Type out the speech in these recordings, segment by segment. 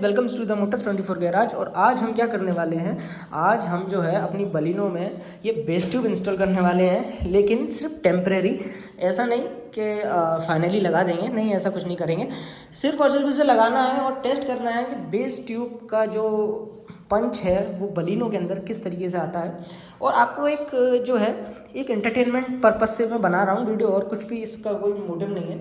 Welcome to the motors 24 garage. और आज हम क्या करने वाले हैं, आज हम जो है अपनी बलिनो में ये बेस ट्यूब इंस्टॉल करने वाले हैं, लेकिन सिर्फ टेम्परेरी। ऐसा नहीं कि फाइनली लगा देंगे, नहीं ऐसा कुछ नहीं करेंगे। सिर्फ और सिर्फ इसे लगाना है और टेस्ट करना है कि बेस ट्यूब का जो पंच है वो बलिनो के अंदर किस तरीके से आता है। और आपको एक जो है एक एंटरटेनमेंट पर्पज़ से मैं बना रहा हूँ वीडियो, और कुछ भी इसका कोई मोटिव नहीं है।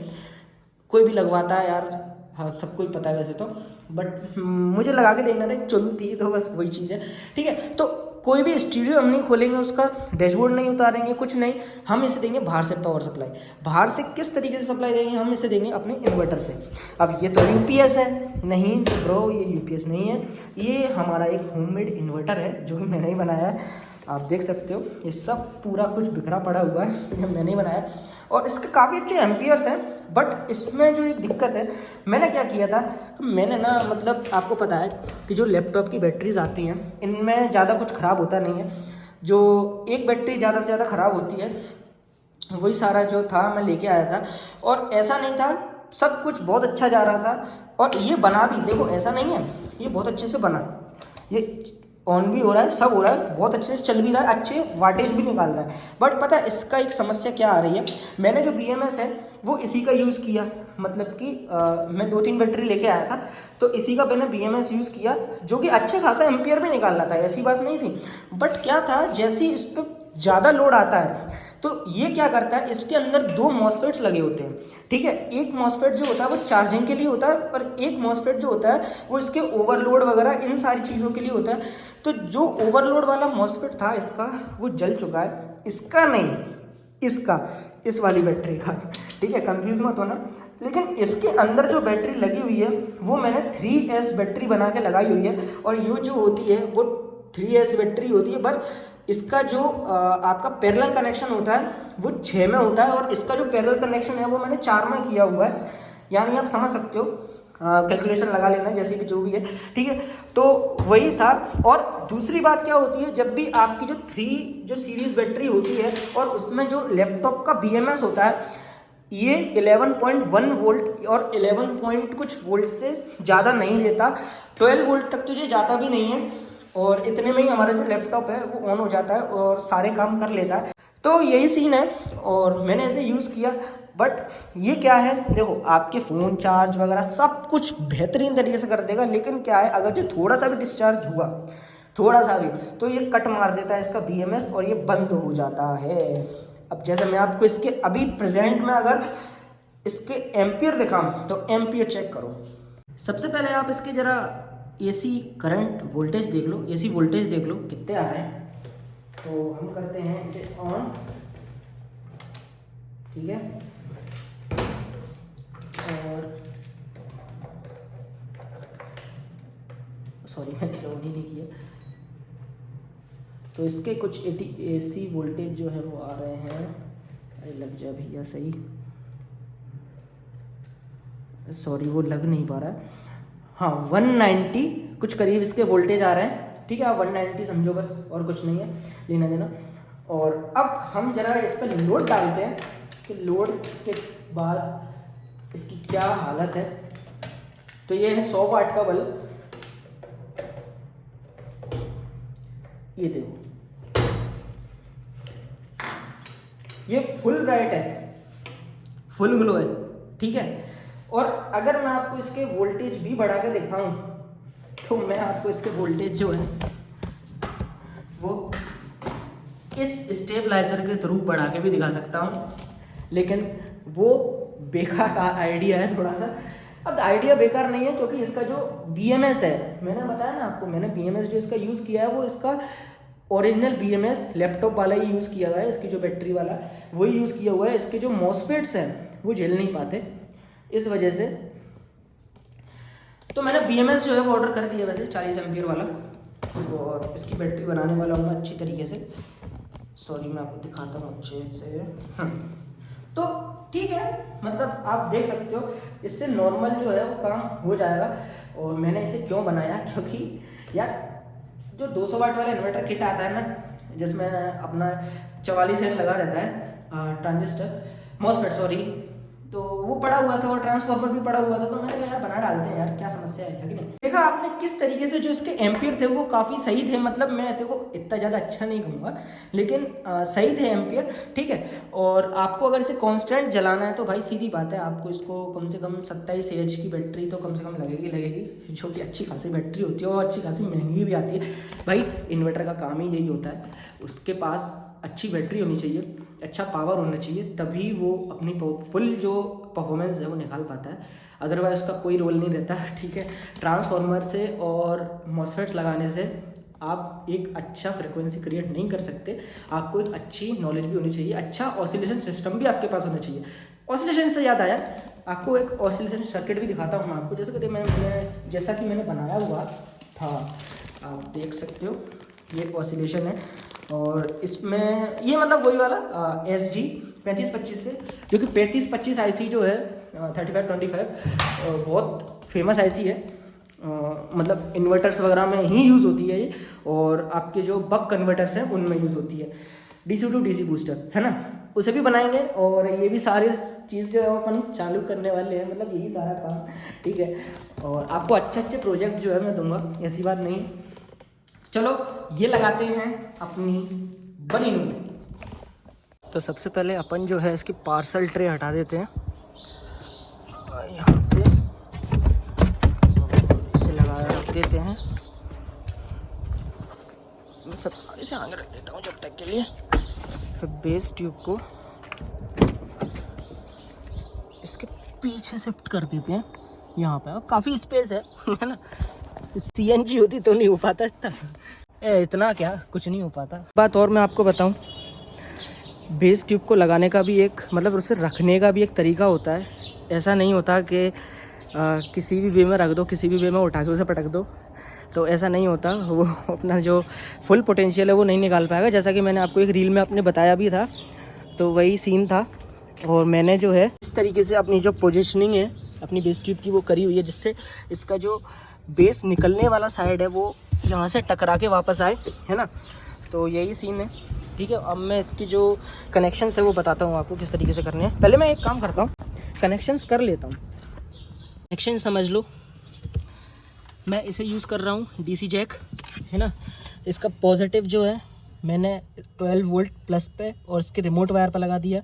कोई भी लगवाता है यार, हाँ सबको ही पता है वैसे तो, बट मुझे लगा के देखना था, चलती है तो बस वही चीज़ है। ठीक है, तो कोई भी स्टीरियो हम नहीं खोलेंगे, उसका डैशबोर्ड नहीं उतारेंगे, कुछ नहीं। हम इसे देंगे बाहर से पावर सप्लाई। बाहर से किस तरीके से सप्लाई देंगे, हम इसे देंगे अपने इन्वर्टर से। अब ये तो यूपीएस है, नहीं तो ब्रो ये यूपीएस नहीं है, ये हमारा एक होममेड इन्वर्टर है जो कि मैंने ही बनाया है। आप देख सकते हो ये सब पूरा कुछ बिखरा पड़ा हुआ है, तो मैंने ही बनाया। और इसके काफ़ी अच्छे एम्पियर्स हैं, बट इसमें जो एक दिक्कत है, मैंने क्या किया था कि मैंने ना, मतलब आपको पता है कि जो लैपटॉप की बैटरीज आती हैं इनमें ज़्यादा कुछ ख़राब होता नहीं है। जो एक बैटरी ज़्यादा से ज़्यादा ख़राब होती है, वही सारा जो था मैं लेके आया था। और ऐसा नहीं था, सब कुछ बहुत अच्छा जा रहा था। और ये बना भी, देखो ऐसा नहीं है, ये बहुत अच्छे से बना, ये ऑन भी हो रहा है, सब हो रहा है, बहुत अच्छे से चल भी रहा है, अच्छे वाटेज भी निकाल रहा है। बट पता है इसका एक समस्या क्या आ रही है, मैंने जो BMS है वो इसी का यूज़ किया। मतलब कि मैं 2-3 बैटरी लेके आया था, तो इसी का मैंने BMS यूज़ किया, जो कि अच्छे खासा एम्पियर भी निकाल रहा था, ऐसी बात नहीं थी। बट क्या था, जैसे ही इस पर ज़्यादा लोड आता है तो ये क्या करता है, इसके अंदर 2 मॉसफेट्स लगे होते हैं। ठीक है, एक मॉसफेट जो होता है वो चार्जिंग के लिए होता है, और एक मॉसफेट जो होता है वो इसके ओवरलोड वगैरह इन सारी चीज़ों के लिए होता है। तो जो ओवरलोड वाला मॉसफेट था इसका, वो जल चुका है। इसका नहीं, इसका, इस वाली बैटरी का। ठीक है, कंफ्यूज मत होना। लेकिन इसके अंदर जो बैटरी लगी हुई है वो मैंने 3S बैटरी बना के लगाई हुई है। और ये जो होती है वो 3S बैटरी होती है, बट इसका जो आपका पैरेलल कनेक्शन होता है वो 6 में होता है, और इसका जो पैरेलल कनेक्शन है वो मैंने 4 में किया हुआ है। यानी आप समझ सकते हो, कैलकुलेशन लगा लेना जैसे भी जो भी है। ठीक है, तो वही था। और दूसरी बात क्या होती है, जब भी आपकी जो 3 जो सीरीज़ बैटरी होती है और उसमें जो लैपटॉप का BMS होता है, ये 11.1 वोल्ट और 11 पॉइंट कुछ वोल्ट से ज़्यादा नहीं देता, 12 वोल्ट तक तुझे जाता भी नहीं है। और इतने में ही हमारा जो लैपटॉप है वो ऑन हो जाता है और सारे काम कर लेता है। तो यही सीन है, और मैंने इसे यूज़ किया। बट ये क्या है, देखो आपके फ़ोन चार्ज वगैरह सब कुछ बेहतरीन तरीके से कर देगा, लेकिन क्या है, अगर जो थोड़ा सा भी डिस्चार्ज हुआ, थोड़ा सा भी, तो ये कट मार देता है इसका BMS और ये बंद हो जाता है। अब जैसे मैं आपको इसके अभी प्रेजेंट में अगर इसके एम्पियर दिखाऊं, तो एम्पियर चेक करो। सबसे पहले आप इसके ज़रा AC करंट वोल्टेज देख लो, AC वोल्टेज देख लो कितने आ रहे हैं। तो हम करते हैं इसे ऑन। ठीक है, और सॉरी मैंने इसे ऑन ही नहीं किया। तो इसके कुछ AC वोल्टेज जो है वो आ रहे हैं, अरे लग जा भैया सही, सॉरी वो लग नहीं पा रहा है। हाँ 190 कुछ करीब इसके वोल्टेज आ रहे हैं। ठीक है, आप 190 समझो बस, और कुछ नहीं है लेना देना। और अब हम जरा इस पर लोड डालते हैं कि लोड के बाद इसकी क्या हालत है। तो ये है 100 वाट का बल्ब, ये देखो ये फुल ब्राइट है, फुल ग्लो है। ठीक है, और अगर मैं आपको इसके वोल्टेज भी बढ़ा के दिखाऊं, तो मैं आपको इसके वोल्टेज जो है वो इस स्टेबलाइजर के थ्रू बढ़ा के भी दिखा सकता हूँ, लेकिन वो बेकार का आइडिया है थोड़ा सा। अब आइडिया बेकार नहीं है, क्योंकि इसका जो BMS है, मैंने बताया ना आपको, मैंने BMS जो इसका यूज़ किया है वो इसका ओरिजिनल BMS लैपटॉप वाला ही यूज़ किया हुआ है। इसकी जो बैटरी वाला वही यूज़ किया हुआ है। इसके जो मॉसफेट्स हैं वो झेल नहीं पाते, इस वजह से। तो मैंने BMS जो है वो ऑर्डर कर दिया वैसे 40 एम्पियर वाला, और इसकी बैटरी बनाने वाला हूँ मैं अच्छी तरीके से। सॉरी मैं आपको दिखाता हूँ अच्छे से। तो ठीक है, मतलब आप देख सकते हो इससे नॉर्मल जो है वो काम हो जाएगा। और मैंने इसे क्यों बनाया, क्योंकि यार जो 200 वाट वाला इन्वर्टर किट आता है ना, जिसमें अपना 44 सेल लगा रहता है ट्रांजिस्टर मॉसफेट सॉरी, तो वो पड़ा हुआ था और ट्रांसफार्मर भी पड़ा हुआ था, तो मैंने कहा यार बना डालते हैं यार, क्या समस्या है कि नहीं। देखा आपने किस तरीके से जो इसके एम्पियर थे वो काफ़ी सही थे, मतलब मैं देखो इतना ज़्यादा अच्छा नहीं कहूँगा लेकिन सही थे एम्पियर, ठीक है। और आपको अगर इसे कांस्टेंट जलाना है तो भाई सीधी बात है, आपको इसको कम से कम 27 AH की बैटरी तो कम से कम लगेगी, जो कि अच्छी खासी बैटरी होती है और अच्छी खासी महंगी भी आती है। भाई इन्वर्टर का काम ही यही होता है, उसके पास अच्छी बैटरी होनी चाहिए, अच्छा पावर होना चाहिए, तभी वो अपनी फुल जो परफॉर्मेंस है वो निकाल पाता है, अदरवाइज उसका कोई रोल नहीं रहता, ठीक है। ट्रांसफार्मर से और मॉसफेट्स लगाने से आप एक अच्छा फ्रिक्वेंसी क्रिएट नहीं कर सकते, आपको एक अच्छी नॉलेज भी होनी चाहिए, अच्छा ऑसिलेशन सिस्टम भी आपके पास होना चाहिए। ऑसिलेशन से याद आया, आपको एक ऑसिलेशन सर्किट भी दिखाता हूँ मैं आपको, जैसा कि मैंने बनाया हुआ था, आप देख सकते हो ये ऑसिलेशन है। और इसमें ये मतलब वही वाला SG 3525 से, जो कि 3525 IC जो है 3525 बहुत फेमस IC है, मतलब इन्वर्टर्स वगैरह में ही यूज़ होती है ये, और आपके जो बक कन्वर्टर्स हैं उनमें यूज़ होती है। DC to DC बूस्टर है ना, उसे भी बनाएंगे, और ये भी सारी चीज़ जो है अपन चालू करने वाले हैं, मतलब यही सारा काम, ठीक है। और आपको अच्छे प्रोजेक्ट जो है मैं दूंगा, ऐसी बात नहीं। चलो ये लगाते हैं अपनी बलिनो में। तो सबसे पहले अपन जो है इसकी पार्सल ट्रे हटा देते हैं, यहाँ से इसे लगा रख देते हैं, मैं सब इसे आगे रख देता हूँ जब तक के लिए। फिर बेस ट्यूब को इसके पीछे शिफ्ट कर देते हैं, यहाँ पे काफ़ी स्पेस है ना। CNG होती तो नहीं हो पाता इतना क्या, कुछ नहीं हो पाता। बात और मैं आपको बताऊं, बेस ट्यूब को लगाने का भी एक मतलब उसे रखने का भी एक तरीका होता है। ऐसा नहीं होता कि किसी भी वे में रख दो, किसी भी वे में उठा के उसे पटक दो, तो ऐसा नहीं होता। वो अपना जो फुल पोटेंशियल है वो नहीं निकाल पाएगा, जैसा कि मैंने आपको एक रील में अपने बताया भी था, तो वही सीन था। और मैंने जो है इस तरीके से अपनी जो पोजिशनिंग है अपनी बेस ट्यूब की वो करी हुई है, जिससे इसका जो बेस निकलने वाला साइड है वो यहाँ से टकरा के वापस आए, है ना। तो यही सीन है, ठीक है। अब मैं इसकी जो कनेक्शंस है वो बताता हूँ आपको किस तरीके से करने हैं। पहले मैं एक काम करता हूँ, कनेक्शंस कर लेता हूँ। कनेक्शन समझ लो, मैं इसे यूज़ कर रहा हूँ DC जैक, है ना। इसका पॉजिटिव जो है मैंने 12 वोल्ट प्लस पे और इसके रिमोट वायर पर लगा दिया,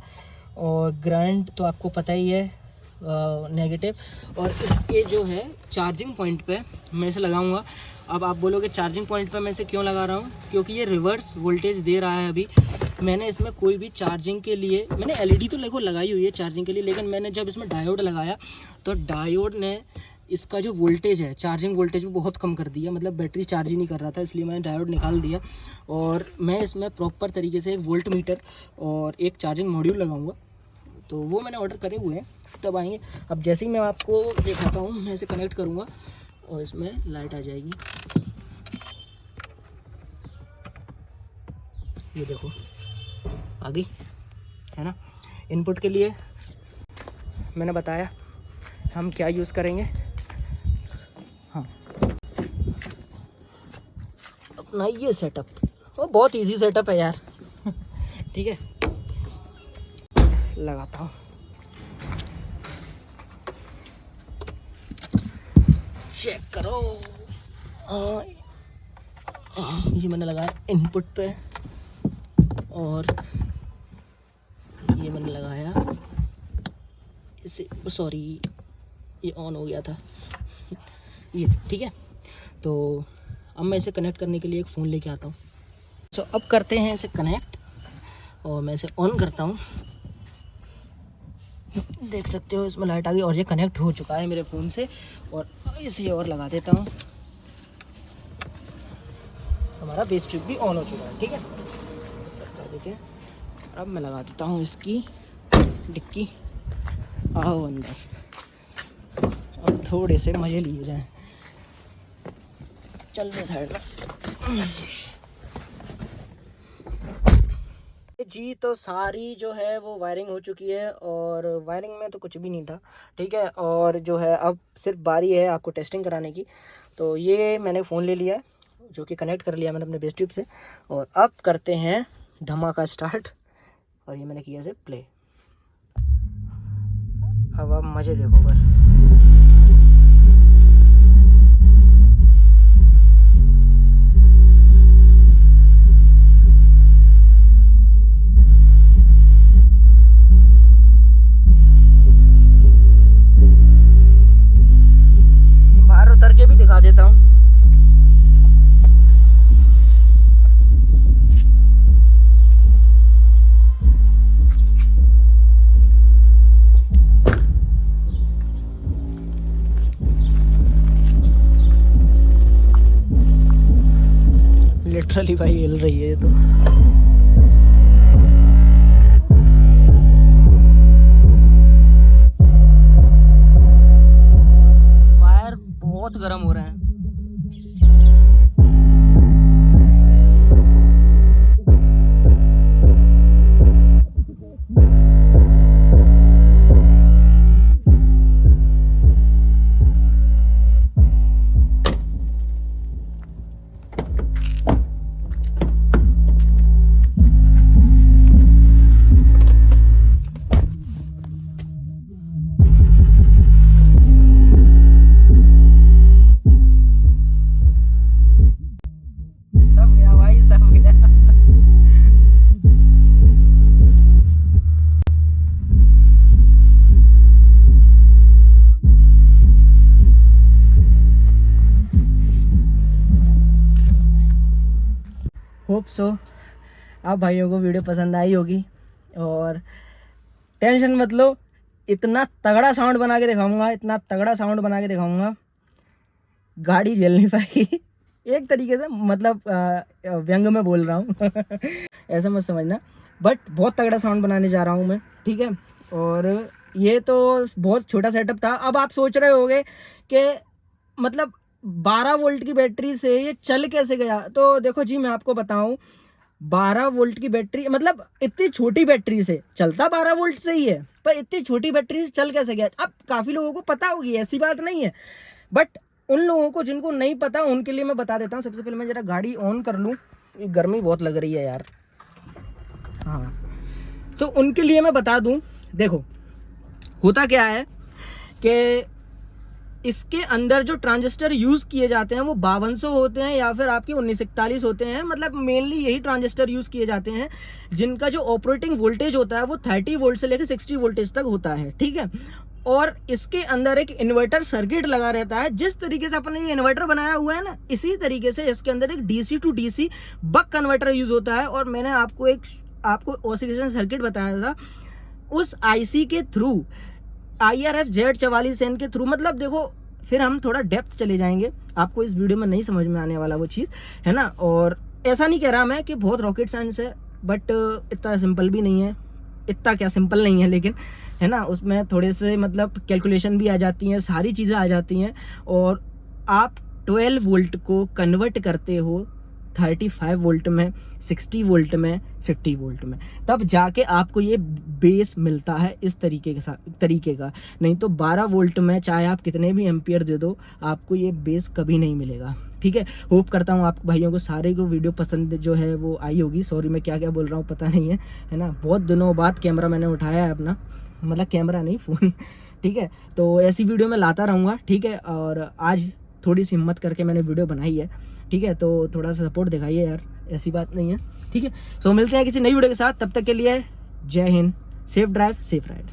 और ग्राउंड तो आपको पता ही है नेगेटिव। और इसके जो है चार्जिंग पॉइंट पे मैं इसे लगाऊंगा। अब आप बोलोगे चार्जिंग पॉइंट पे मैं इसे क्यों लगा रहा हूँ, क्योंकि ये रिवर्स वोल्टेज दे रहा है। अभी मैंने इसमें कोई भी चार्जिंग के लिए, मैंने LED तो देखो लगाई हुई है चार्जिंग के लिए, लेकिन मैंने जब इसमें डायोड लगाया तो डायोड ने इसका जो वोल्टेज है, चार्जिंग वोल्टेज वो बहुत कम कर दिया, मतलब बैटरी चार्ज ही नहीं कर रहा था, इसलिए मैंने डायोड निकाल दिया। और मैं इसमें प्रॉपर तरीके से एक वोल्ट मीटर और एक चार्जिंग मॉड्यूल लगाऊंगा, तो वो मैंने ऑर्डर करे हुए हैं, तब आएंगे। अब जैसे ही मैं आपको दिखाता हूँ, मैं इसे कनेक्ट करूँगा और इसमें लाइट आ जाएगी, ये देखो आ गई, है ना। इनपुट के लिए मैंने बताया हम क्या यूज़ करेंगे। हाँ, अपना ये सेटअप, वो बहुत इजी सेटअप है यार ठीक है, लगाता हूँ। चेक करो, ये मैंने लगाया इनपुट पे, और ये मैंने लगाया इसे, सॉरी ये ऑन हो गया था ये, ठीक है। तो अब मैं इसे कनेक्ट करने के लिए एक फ़ोन लेके आता हूँ। सो अब करते हैं इसे कनेक्ट, और मैं इसे ऑन करता हूँ। देख सकते हो इसमें लाइट आ गई और ये कनेक्ट हो चुका है मेरे फ़ोन से। और इसे और लगा देता हूँ, हमारा बेस ट्यूब भी ऑन हो चुका है, ठीक है। सब कर देते हैं। अब मैं लगा देता हूँ इसकी डिक्की, आओ अंदर, अब थोड़े से मज़े लिए जाएं। चल रहे साइड में जी। तो सारी जो है वो वायरिंग हो चुकी है, और वायरिंग में तो कुछ भी नहीं था, ठीक है। और जो है अब सिर्फ बारी है आपको टेस्टिंग कराने की। तो ये मैंने फ़ोन ले लिया है, जो कि कनेक्ट कर लिया मैंने अपने बेस ट्यूब से, और अब करते हैं धमाका स्टार्ट। और ये मैंने किया से प्ले। अब आप मज़े देखो बस। बाहर उतर के भी दिखा देता हूँ। लिटरली भाई हिल रही है ये तो। वायर बहुत गर्म हो रहे हैं। सब गया भाई, सब गया। होप सो आप भाइयों को वीडियो पसंद आई होगी, और टेंशन मत लो, इतना तगड़ा साउंड बना के दिखाऊंगा, इतना तगड़ा साउंड बना के दिखाऊंगा, गाड़ी झेल नहीं पाएगी। एक तरीके से मतलब व्यंग में बोल रहा हूँ ऐसा मत समझना, बट बहुत तगड़ा साउंड बनाने जा रहा हूँ मैं, ठीक है। और ये तो बहुत छोटा सेटअप था। अब आप सोच रहे होगे कि मतलब 12 वोल्ट की बैटरी से ये चल कैसे गया। तो देखो जी, मैं आपको बताऊं, 12 वोल्ट की बैटरी मतलब इतनी छोटी बैटरी से चलता 12 वोल्ट से ही है, पर इतनी छोटी बैटरी से चल कैसे गया। अब काफ़ी लोगों को पता होगी, ऐसी बात नहीं है, बट उन लोगों को जिनको नहीं पता उनके लिए मैं बता देता हूँ। सबसे पहले मैं ज़रा गाड़ी ऑन कर लूँ, गर्मी बहुत लग रही है यार। हाँ, तो उनके लिए मैं बता दूँ, देखो होता क्या है कि इसके अंदर जो ट्रांजिस्टर यूज़ किए जाते हैं वो 5200 होते हैं या फिर आपके 1941 होते हैं। मतलब मेनली यही ट्रांजिस्टर यूज़ किए जाते हैं जिनका जो ऑपरेटिंग वोल्टेज होता है वो 30 वोल्ट से लेकर 60 वोल्टेज तक होता है, ठीक है। और इसके अंदर एक इन्वर्टर सर्किट लगा रहता है। जिस तरीके से अपने ये इन्वर्टर बनाया हुआ है ना, इसी तरीके से इसके अंदर एक DC to DC buck converter use होता है। और मैंने आपको ऑसिलेशन सर्किट बताया था, उस आईसी के थ्रू IRF Z44N के थ्रू, मतलब देखो फिर हम थोड़ा डेप्थ चले जाएंगे, आपको इस वीडियो में नहीं समझ में आने वाला वो चीज़, है ना। और ऐसा नहीं कह रहा मैं कि बहुत रॉकेट साइंस है, बट इतना सिंपल भी नहीं है, इतना क्या सिंपल नहीं है, लेकिन है ना, उसमें थोड़े से मतलब कैलकुलेशन भी आ जाती हैं, सारी चीज़ें आ जाती हैं। और आप 12 वोल्ट को कन्वर्ट करते हो 35 वोल्ट में, 60 वोल्ट में, 50 वोल्ट में, तब जाके आपको ये बेस मिलता है इस तरीके का। नहीं तो 12 वोल्ट में चाहे आप कितने भी एम्पियर दे दो, आपको ये बेस कभी नहीं मिलेगा, ठीक है। होप करता हूँ आप भाइयों को सारे को वीडियो पसंद जो है वो आई होगी। सॉरी मैं क्या क्या बोल रहा हूँ पता नहीं है ना। बहुत दिनों बाद कैमरा मैंने उठाया है अपना, मतलब कैमरा नहीं, फ़ोन, ठीक है। तो ऐसी वीडियो मैं लाता रहूँगा, ठीक है। और आज थोड़ी सी हिम्मत करके मैंने वीडियो बनाई है, ठीक है। तो थोड़ा सा सपोर्ट दिखाइए यार, ऐसी बात नहीं है, ठीक है। सो मिलते हैं किसी नई वीडियो के साथ, तब तक के लिए जय Hind, safe drive safe ride.